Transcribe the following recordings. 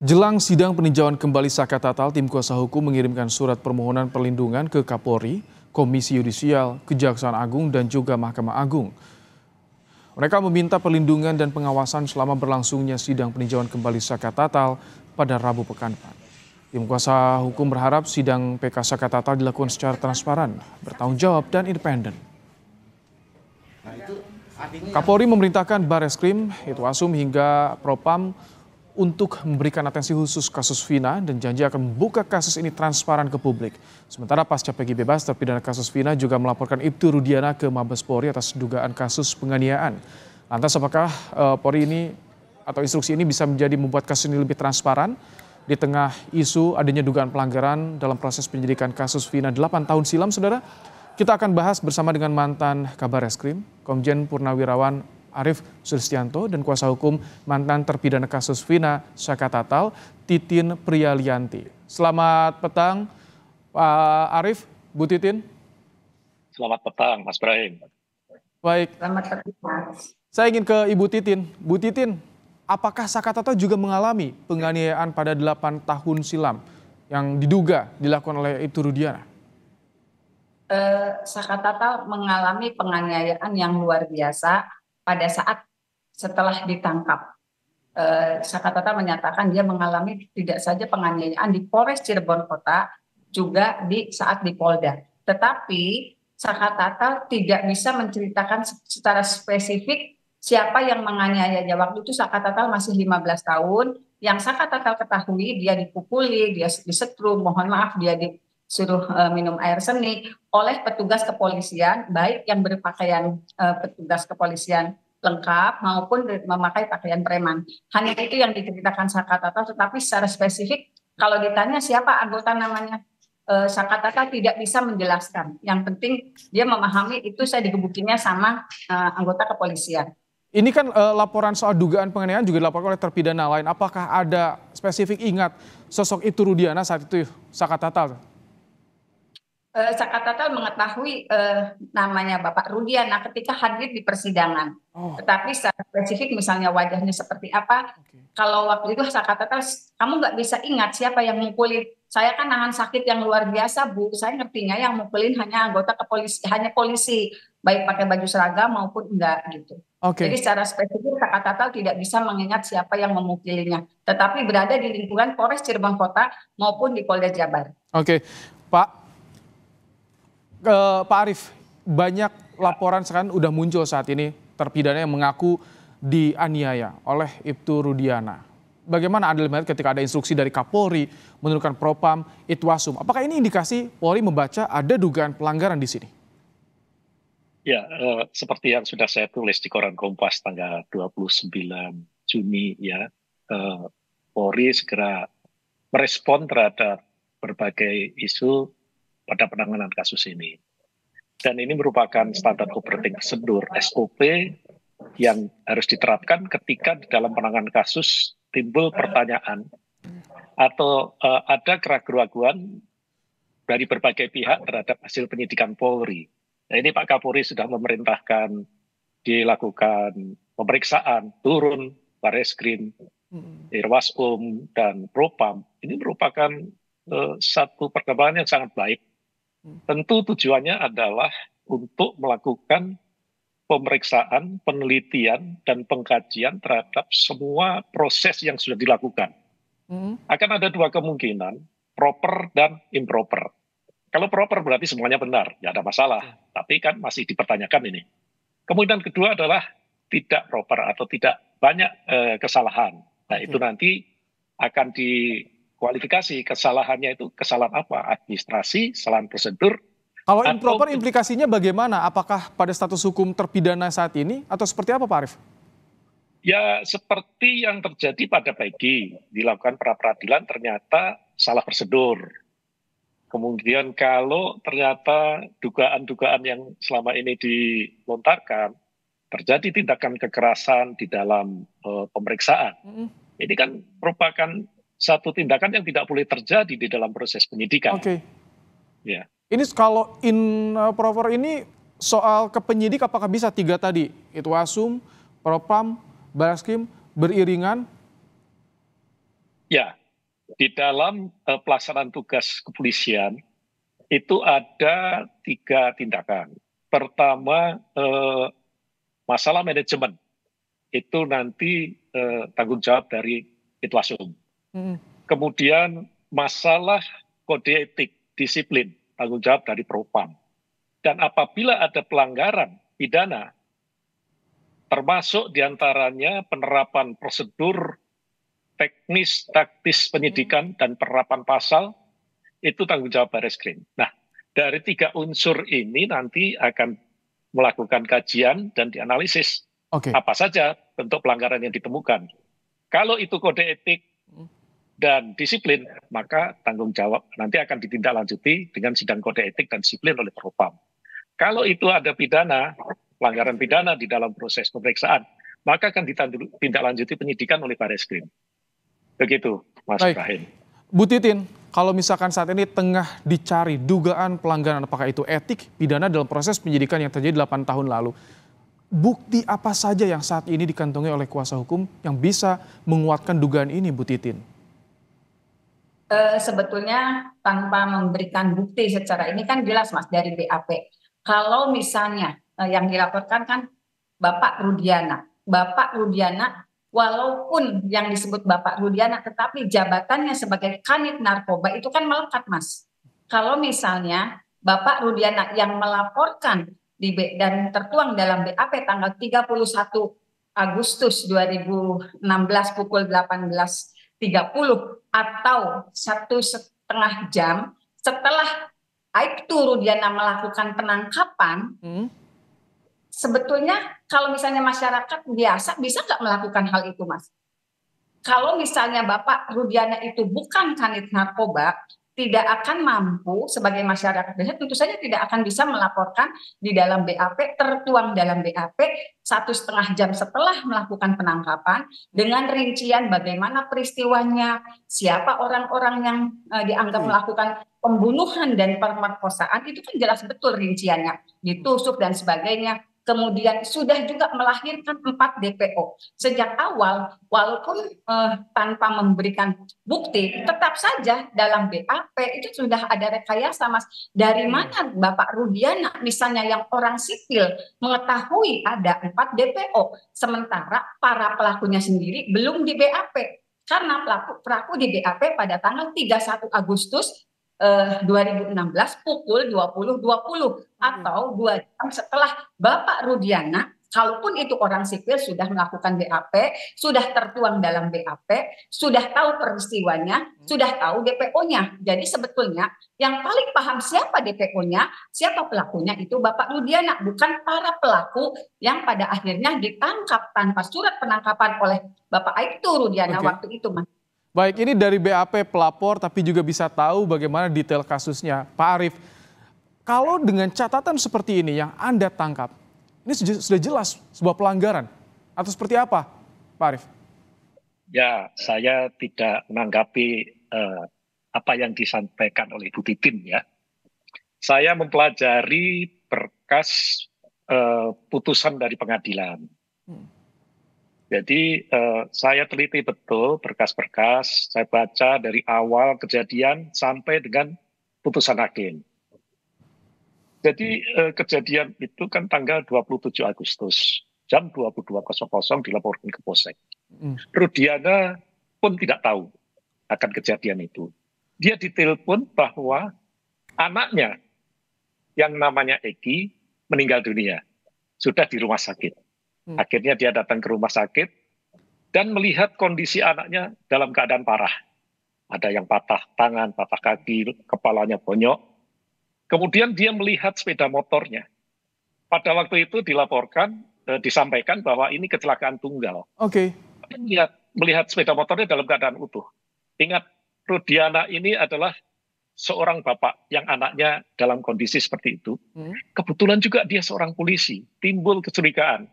Jelang sidang peninjauan kembali Saka Tatal, tim kuasa hukum mengirimkan surat permohonan perlindungan ke Kapolri, Komisi Yudisial, Kejaksaan Agung, dan juga Mahkamah Agung. Mereka meminta perlindungan dan pengawasan selama berlangsungnya sidang peninjauan kembali Saka Tatal pada Rabu pekan depan. Tim kuasa hukum berharap sidang PK Saka Tatal dilakukan secara transparan, bertanggung jawab, dan independen. Kapolri memerintahkan Bareskrim, Itwasum hingga Propam untuk memberikan atensi khusus kasus Vina dan janji akan membuka kasus ini transparan ke publik. Sementara pasca Peggy bebas, terpidana kasus Vina juga melaporkan Ibtu Rudiana ke Mabes Polri atas dugaan kasus penganiayaan. Lantas apakah Polri ini atau instruksi ini bisa menjadi membuat kasus ini lebih transparan di tengah isu adanya dugaan pelanggaran dalam proses penyidikan kasus Vina 8 tahun silam, saudara? Kita akan bahas bersama dengan mantan Kabar Eskrim, Komjen Purnawirawan Arief Sulistianto, dan kuasa hukum mantan terpidana kasus Vina Saka Tatal, Titin Priyalianti. Selamat petang, Pak Arief, Bu Titin. Selamat petang, Mas Brahim. Baik. Selamat petang. Saya ingin ke Ibu Titin. Bu Titin, apakah Saka Tatal juga mengalami penganiayaan pada 8 tahun silam yang diduga dilakukan oleh Ibtu Rudiana? Saka Tatal mengalami penganiayaan yang luar biasa pada saat setelah ditangkap. Saka Tatal menyatakan dia mengalami tidak saja penganiayaan di Polres Cirebon Kota, juga di saat di Polda. Tetapi Saka Tatal tidak bisa menceritakan secara spesifik siapa yang menganiayanya. Waktu itu Saka Tatal masih 15 tahun. Yang Saka Tatal ketahui dia dipukuli, dia disetrum, mohon maaf dia disuruh minum air seni oleh petugas kepolisian, baik yang berpakaian petugas kepolisian lengkap maupun memakai pakaian preman. Hanya itu yang diceritakan Saka Tatal, tetapi secara spesifik kalau ditanya siapa anggota namanya, Saka Tatal tidak bisa menjelaskan. Yang penting dia memahami itu saya digebukinya sama anggota kepolisian. Ini kan laporan soal dugaan penganiayaan juga dilaporkan oleh terpidana lain. Apakah ada spesifik ingat sosok Ibtu Rudiana saat itu Saka Tatal? Saka Tatal mengetahui namanya Bapak Rudiana ketika hadir di persidangan. Tetapi secara spesifik misalnya wajahnya seperti apa, kalau waktu itu Saka Tatal, kamu nggak bisa ingat siapa yang mukulin. Saya kan nahan sakit yang luar biasa, Bu. Saya ngertinya yang mukulin hanya anggota kepolisian, hanya polisi, baik pakai baju seragam maupun enggak gitu. Jadi secara spesifik Saka Tatal tidak bisa mengingat siapa yang memukulinya. Tetapi berada di lingkungan Polres Cirebon Kota maupun di Polda Jabar. Oke, Pak Arief, banyak laporan sekarang udah muncul saat ini terpidana yang mengaku dianiaya oleh Ibtu Rudiana. Bagaimana Anda melihat ketika ada instruksi dari Kapolri menurunkan Propam, Itwasum? Apakah ini indikasi Polri membaca ada dugaan pelanggaran di sini? Ya, seperti yang sudah saya tulis di Koran Kompas tanggal 29 Juni, ya, Polri segera merespon terhadap berbagai isu pada penanganan kasus ini. Dan ini merupakan standar operating procedure SOP yang harus diterapkan ketika di dalam penanganan kasus timbul pertanyaan atau ada keraguan-keraguan dari berbagai pihak terhadap hasil penyidikan Polri. Nah, ini Pak Kapolri sudah memerintahkan dilakukan pemeriksaan turun Bareskrim, Irwasum, dan Propam. Ini merupakan satu perkembangan yang sangat baik. Tentu tujuannya adalah untuk melakukan pemeriksaan, penelitian, dan pengkajian terhadap semua proses yang sudah dilakukan. Akan ada dua kemungkinan, proper dan improper. Kalau proper berarti semuanya benar, ya ada masalah. Tapi kan masih dipertanyakan ini. Kemungkinan kedua adalah tidak proper atau tidak banyak kesalahan. Nah itu nanti akan kualifikasi kesalahannya itu kesalahan apa? Administrasi, kesalahan prosedur. Kalau improper implikasinya bagaimana? Apakah pada status hukum terpidana saat ini atau seperti apa Pak Arief? Ya seperti yang terjadi pada Peggy, dilakukan pra-peradilan ternyata salah prosedur. Kemudian kalau ternyata dugaan-dugaan yang selama ini dilontarkan, terjadi tindakan kekerasan di dalam pemeriksaan. Ini kan merupakan satu tindakan yang tidak boleh terjadi di dalam proses penyidikan. Ya. Ini kalau improper ini soal ke penyidik apakah bisa tiga tadi? Itwasum, Propam, Bareskrim beriringan? Ya, di dalam pelaksanaan tugas kepolisian itu ada 3 tindakan. Pertama, masalah manajemen itu nanti tanggung jawab dari Itwasum. Hmm. Kemudian masalah kode etik, disiplin, tanggung jawab dari Propam. Dan apabila ada pelanggaran pidana, termasuk diantaranya penerapan prosedur teknis, taktis penyidikan, dan penerapan pasal, itu tanggung jawab Barreskrim. Nah, dari 3 unsur ini nanti akan melakukan kajian dan dianalisis Oke. apa saja bentuk pelanggaran yang ditemukan. Kalau itu kode etik dan disiplin, maka tanggung jawab nanti akan ditindaklanjuti dengan sidang kode etik dan disiplin oleh Propam. Kalau itu ada pidana, pelanggaran pidana di dalam proses pemeriksaan, maka akan ditindaklanjuti penyidikan oleh Barreskrim. Begitu, Mas Baik. Ibrahim. Bu Titin, kalau misalkan saat ini tengah dicari dugaan pelanggaran apakah itu etik, pidana dalam proses penyidikan yang terjadi 8 tahun lalu, bukti apa saja yang saat ini dikantongi oleh kuasa hukum yang bisa menguatkan dugaan ini, Bu Titin? Sebetulnya tanpa memberikan bukti secara ini kan jelas Mas dari BAP. Kalau misalnya yang dilaporkan kan Bapak Rudiana. Bapak Rudiana walaupun yang disebut Bapak Rudiana tetapi jabatannya sebagai Kanit Narkoba itu kan melekat Mas. Kalau misalnya Bapak Rudiana yang melaporkan dan tertuang dalam BAP tanggal 31 Agustus 2016 pukul 18.30 atau 1,5 jam setelah Aibtu Rudiana melakukan penangkapan, sebetulnya kalau misalnya masyarakat biasa bisa nggak melakukan hal itu, Mas? Kalau misalnya Bapak Rudiana itu bukan Kanit Narkoba, tidak akan mampu sebagai masyarakat biasa, tentu saja tidak akan bisa melaporkan di dalam BAP, tertuang dalam BAP 1,5 jam setelah melakukan penangkapan dengan rincian bagaimana peristiwanya, siapa orang-orang yang dianggap melakukan pembunuhan dan pemerkosaan, itu kan jelas betul rinciannya, ditusuk dan sebagainya. Kemudian sudah juga melahirkan 4 DPO. Sejak awal, walaupun tanpa memberikan bukti, tetap saja dalam BAP itu sudah ada rekayasa, Mas. Dari mana Bapak Rudiana, misalnya yang orang sipil, mengetahui ada 4 DPO, sementara para pelakunya sendiri belum di BAP. Karena pelaku di BAP pada tanggal 31 Agustus 2016 pukul 20.20 atau 2 jam setelah Bapak Rudiana, kalaupun itu orang sipil sudah melakukan BAP, sudah tertuang dalam BAP, sudah tahu peristiwanya, sudah tahu DPO-nya. Jadi sebetulnya yang paling paham siapa DPO-nya, siapa pelakunya itu Bapak Rudiana, bukan para pelaku yang pada akhirnya ditangkap tanpa surat penangkapan oleh Bapak Aibtu Rudiana waktu itu, Mas. Baik, ini dari BAP pelapor tapi juga bisa tahu bagaimana detail kasusnya. Pak Arief, kalau dengan catatan seperti ini yang Anda tangkap, ini sudah jelas sebuah pelanggaran atau seperti apa, Pak Arief? Ya, saya tidak menanggapi apa yang disampaikan oleh Bu Titin ya. Saya mempelajari berkas putusan dari pengadilan. Jadi saya teliti betul berkas-berkas, saya baca dari awal kejadian sampai dengan putusan hakim. Jadi kejadian itu kan tanggal 27 Agustus, jam 22.00 dilaporkan ke Polsek. Rudiana pun tidak tahu akan kejadian itu. Dia ditelepon bahwa anaknya yang namanya Eki meninggal dunia, sudah di rumah sakit. Akhirnya dia datang ke rumah sakit dan melihat kondisi anaknya dalam keadaan parah. Ada yang patah tangan, patah kaki, kepalanya bonyok. Kemudian dia melihat sepeda motornya. Pada waktu itu dilaporkan, disampaikan bahwa ini kecelakaan tunggal. Oke. Melihat sepeda motornya dalam keadaan utuh. Ingat, Rudiana ini adalah seorang bapak yang anaknya dalam kondisi seperti itu. Kebetulan juga dia seorang polisi, timbul kecurigaan.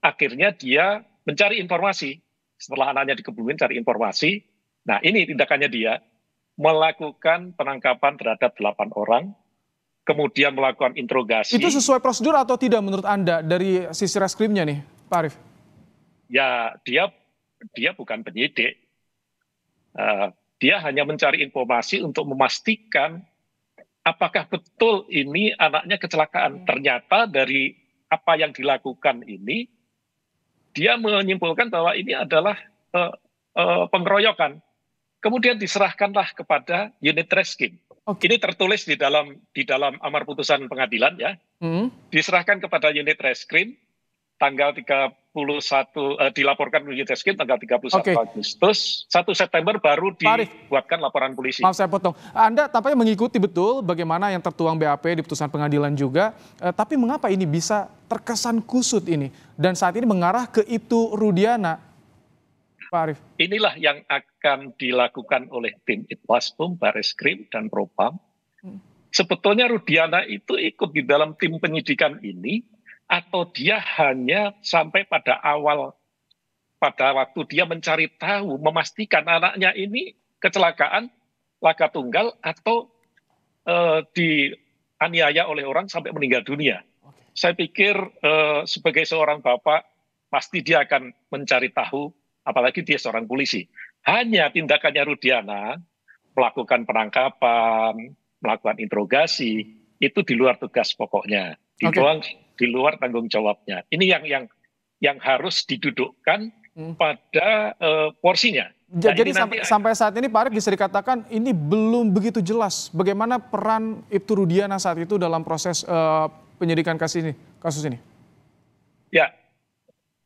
Akhirnya dia mencari informasi. Setelah anaknya dikebumin cari informasi, nah ini tindakannya dia, melakukan penangkapan terhadap 8 orang, kemudian melakukan interogasi. Itu sesuai prosedur atau tidak menurut Anda dari sisi reskrimnya nih, Pak Arief? Ya, dia bukan penyidik. Dia hanya mencari informasi untuk memastikan apakah betul ini anaknya kecelakaan. Ternyata dari apa yang dilakukan ini, dia menyimpulkan bahwa ini adalah pengeroyokan. Kemudian diserahkanlah kepada unit reskrim. Ini tertulis di dalam amar putusan pengadilan ya. Diserahkan kepada unit reskrim tanggal 31 dilaporkan unit reskrim tanggal 31 Agustus, 1 September baru dibuatkan laporan polisi. Maaf saya potong. Anda tampaknya mengikuti betul bagaimana yang tertuang BAP di putusan pengadilan juga. Tapi mengapa ini bisa terkesan kusut ini dan saat ini mengarah ke Ibtu Rudiana, Pak Arief? Inilah yang akan dilakukan oleh tim Itwaspum, Bareskrim, dan Propam. Sebetulnya Rudiana itu ikut di dalam tim penyidikan ini, atau dia hanya sampai pada waktu dia mencari tahu, memastikan anaknya ini kecelakaan, laka tunggal, atau dianiaya oleh orang sampai meninggal dunia. Saya pikir sebagai seorang bapak, pasti dia akan mencari tahu, apalagi dia seorang polisi. Hanya tindakannya Rudiana, melakukan penangkapan, melakukan interogasi, itu di luar tugas pokoknya, di luar tanggung jawabnya. Ini yang harus didudukkan pada porsinya. Jadi sampai saat ini Pak Arief bisa dikatakan ini belum begitu jelas bagaimana peran Ibtu Rudiana saat itu dalam proses penyidikan kasus ini. Ya,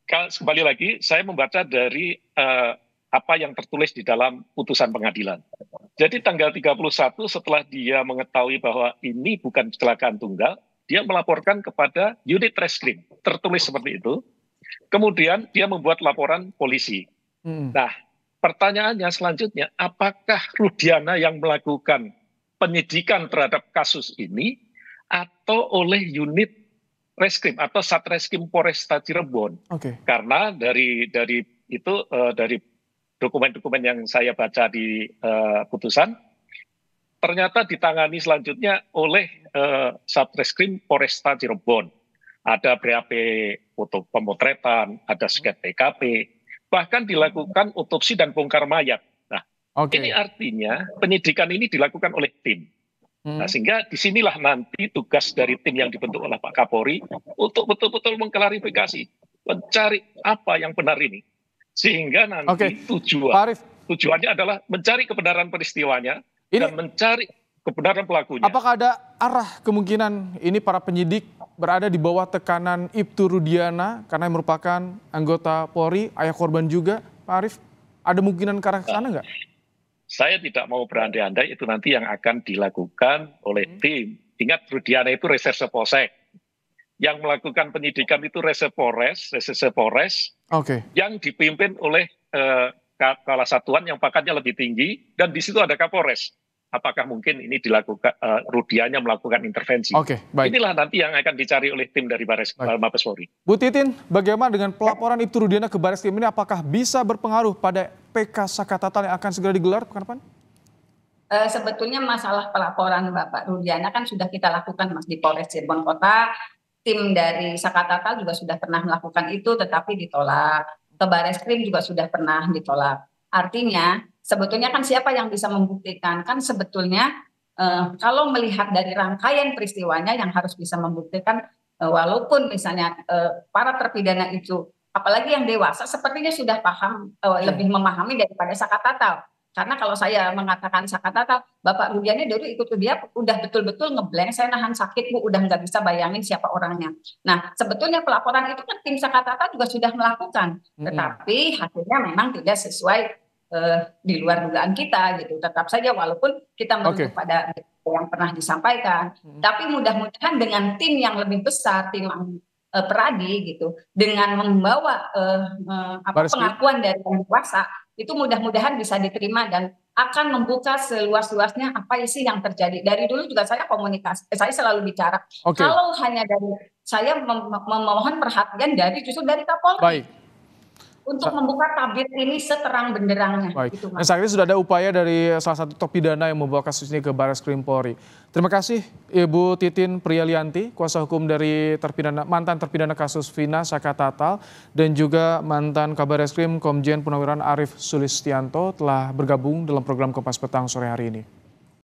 kembali lagi saya membaca dari apa yang tertulis di dalam putusan pengadilan. Jadi tanggal 31 setelah dia mengetahui bahwa ini bukan kecelakaan tunggal, dia melaporkan kepada unit reskrim, tertulis seperti itu. Kemudian dia membuat laporan polisi. Nah, pertanyaannya selanjutnya, apakah Rudiana yang melakukan penyidikan terhadap kasus ini atau oleh unit reskrim atau Satreskrim Polresta Cirebon? Karena dari dokumen-dokumen yang saya baca di putusan, ternyata ditangani selanjutnya oleh Satreskrim Polresta Cirebon. Ada BAP foto pemotretan, ada sket TKP, bahkan dilakukan otopsi dan bongkar mayat. Nah, ini artinya penyidikan ini dilakukan oleh tim. Nah, sehingga disinilah nanti tugas dari tim yang dibentuk oleh Pak Kapolri untuk betul-betul mengklarifikasi, mencari apa yang benar ini. Sehingga nanti tujuannya adalah mencari kebenaran peristiwanya dan mencari kebenaran pelakunya. Apakah ada arah kemungkinan ini para penyidik berada di bawah tekanan Ibtu Rudiana karena merupakan anggota Polri, ayah korban juga, Pak Arief? Ada kemungkinan ke arah sana nggak? Saya tidak mau berandai-andai, itu nanti yang akan dilakukan oleh tim. Ingat, Rudiana itu reserse polsek. Yang melakukan penyidikan itu reserse Polres, yang dipimpin oleh kepala satuan yang pangkatnya lebih tinggi, dan di situ ada Kapolres. Apakah mungkin ini dilakukan, Rudiana melakukan intervensi? Inilah nanti yang akan dicari oleh tim dari Mabes Polri. Bu Titin, bagaimana dengan pelaporan Ibtu Rudiana ke Bareskrim ini? Apakah bisa berpengaruh pada PK Sakatatal yang akan segera digelar pekan depan? Sebetulnya masalah pelaporan Bapak Rudiana kan sudah kita lakukan Mas di Polres Cirebon Kota. Tim dari Sakatatal juga sudah pernah melakukan itu tetapi ditolak. Ke Bareskrim juga sudah pernah ditolak. Artinya sebetulnya kan siapa yang bisa membuktikan? Kan sebetulnya kalau melihat dari rangkaian peristiwanya yang harus bisa membuktikan walaupun misalnya para terpidana itu, apalagi yang dewasa sepertinya sudah paham, lebih memahami daripada Sakatatal. Karena kalau saya mengatakan Sakatatal, Bapak Rudiana dulu ikut dia udah betul-betul ngeblank, saya nahan sakit Bu, udah nggak bisa bayangin siapa orangnya. Nah, sebetulnya pelaporan itu kan tim Sakatatal juga sudah melakukan, tetapi hasilnya memang tidak sesuai di luar dugaan kita gitu. Tetap saja walaupun kita merujuk pada yang pernah disampaikan, tapi mudah-mudahan dengan tim yang lebih besar, tim Peradi gitu, dengan membawa pengakuan dari yang kuasa, itu mudah-mudahan bisa diterima dan akan membuka seluas-luasnya apa sih yang terjadi. Dari dulu juga saya komunikasi, saya selalu bicara. Kalau hanya dari saya memohon perhatian dari justru dari Kapolri. untuk membuka tabir ini seterang benderangnya. Baik. Gitu, Dan saat ini sudah ada upaya dari salah satu top pidana yang membawa kasus ini ke Barreskrim Polri. Terima kasih Ibu Titin Priyalianti, kuasa hukum dari mantan terpidana kasus Vina Saka Tatal, dan juga mantan Kabareskrim Komjen Purnawirawan Arief Sulistianto telah bergabung dalam program Kompas Petang sore hari ini.